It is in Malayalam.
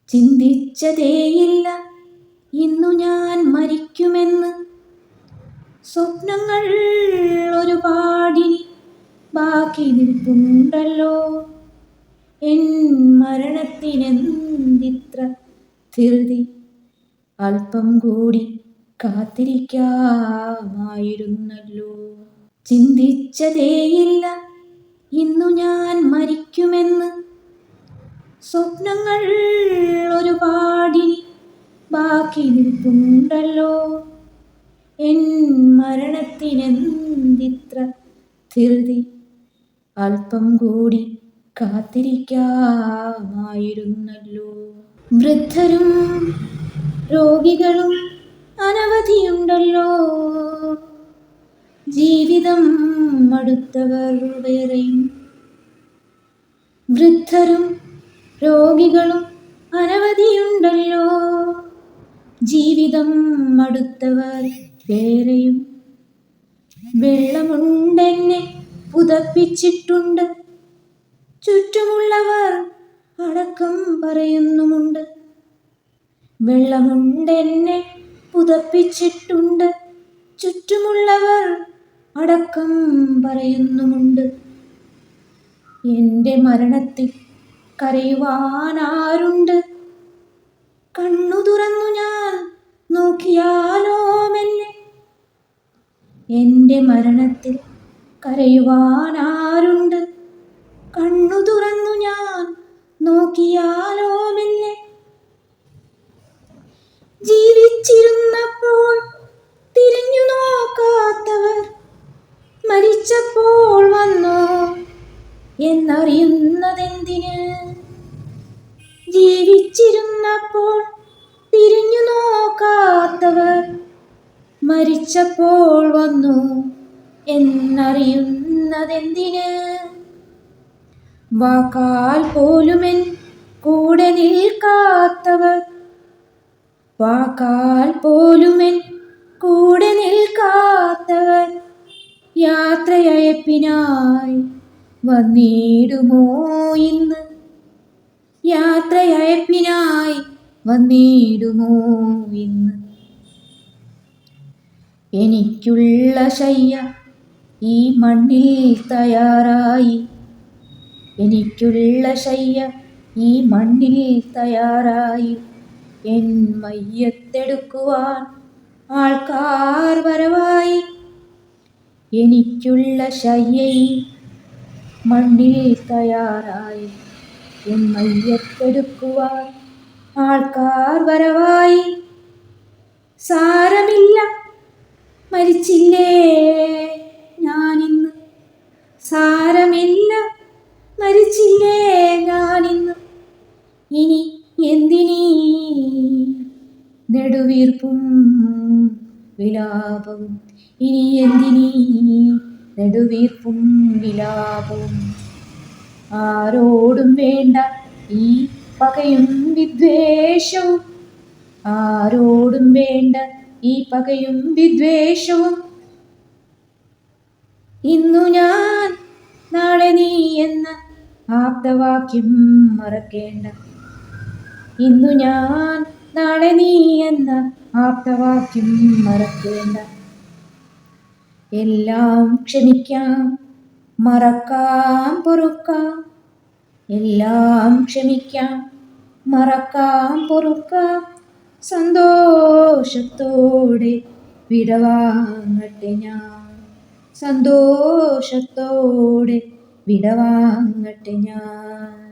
ചിന്തിച്ചതേയില്ല ഇന്നു ഞാൻ മരിക്കുമെന്ന്. സ്വപ്നങ്ങൾ ഒരുപാടിനി ബാക്കി നിൽപ്പുണ്ടല്ലോ. എൻ മരണത്തിനെന്തിത്ര ധൃതി, അല്പം കൂടി കാത്തിരിക്കാമായിരുന്നല്ലോ. ചിന്തിച്ചതേയില്ല ഇന്നു ഞാൻ മരിക്കുമെന്ന്. സ്വപ്നങ്ങൾ ഒരുപാടിനി ബാക്കി നിൽപ്പുണ്ടല്ലോ. എൻ മരണത്തിനെന്തിത്ര ധൃതി, അല്പം കൂടി കാത്തിരിക്കാമായിരുന്നല്ലോ. വൃദ്ധരും രോഗികളും അനവധിയുണ്ടല്ലോ. ജീവിതം മടുത്തവർ വേറെയും. വൃദ്ധരും രോഗികളും അനവധിയുണ്ടല്ലോ. ജീവിതം മടുത്തവർ വേറെയും. വെള്ളമുണ്ടെന്നെ പുതപ്പിച്ചിട്ടുണ്ട്, ചുറ്റുമുള്ളവർ അടക്കം പറയുന്നുമുണ്ട്. വെള്ളമുണ്ടെന്നെ പുതപ്പിച്ചിട്ടുണ്ട്, ചുറ്റുമുള്ളവർ അടക്കം പറയുന്നുമുണ്ട്. എൻ്റെ മരണത്തിൽ കരയുവാനാരുണ്ട്? കണ്ണു തുറന്നു ഞാൻ നോക്കിയാലോ മെല്ലെ. എൻ്റെ മരണത്തിൽ കരയുവാനാരുണ്ട്? കണ്ണു തുറന്നു ഞാൻ നോക്കിയാലോ മെല്ലെ. ജീവിച്ചിരുന്നപ്പോൾ തിരിഞ്ഞു നോക്കാത്തവർ മരിച്ചപ്പോൾ വന്നോ എന്നറിയുന്നതെന്തിന്? ജീവിച്ചിരുന്നപ്പോൾ തിരിഞ്ഞു നോക്കാത്തവർ മരിച്ചപ്പോൾ വന്നു എന്നറിയുന്നതെന്തിന്? വാക്കാൽ പോലുമെൻ കൂടെ നിൽക്കാത്തവർ, വാക്കാൽ പോലുമെൻ കൂടെ നിൽക്കാത്തവർ യാത്രയയപ്പിനായി വന്നിടുമോ ഇന്ന്? യാത്രയയപ്പിനായി വന്നിടുമോ ഇന്ന്? എനിക്കുള്ള ശയ്യ ഈ മണ്ണിൽ തയ്യാറായി, എനിക്കുള്ള ശയ്യ ഈ മണ്ണിൽ തയ്യാറായി. എൻ മയ്യത്തെടുക്കുവാൻ ആൾക്കാർ വരവായി. എനിക്കുള്ള ശയ്യ ഈ മണ്ണിൽ തയ്യാറായി. എൻ മയ്യത്തെടുക്കുവാൻ ആൾക്കാർ വരവായി. സാരമില്ല മരിച്ചില്ലേ ഞാനിന്ന്, സാരമില്ല മരിച്ചില്ലേ ഞാനിന്ന്. ഇനി എന്തിനീ നെടുവീർപ്പും വിലാപവും, ഇനി എന്തിനീ നെടുവീർപ്പും വിലാപവും. ആരോടും വേണ്ട ഈ പകയും വിദ്വേഷവും, ആരോടും വേണ്ട ഈ പകയും വിദ്വേഷവും. ഇന്നു ഞാൻ നാളെ നീ എന്ന ആപ്തവാക്യം മറക്കേണ്ട. ഇന്നു ഞാൻ നാളെ നീ എന്ന ആപ്തവാക്യം മറക്കേണ്ട. എല്ലാം ക്ഷമിക്കാം, മറക്കാം, പൊറുക്കാം. എല്ലാം ക്ഷമിക്കാം, മറക്കാം, പൊറുക്കാം. സന്തോഷത്തോടെ വിടവാങ്ങട്ടെ ഞാൻ, സന്തോഷത്തോടെ വിടവാങ്ങട്ടെ ഞാൻ.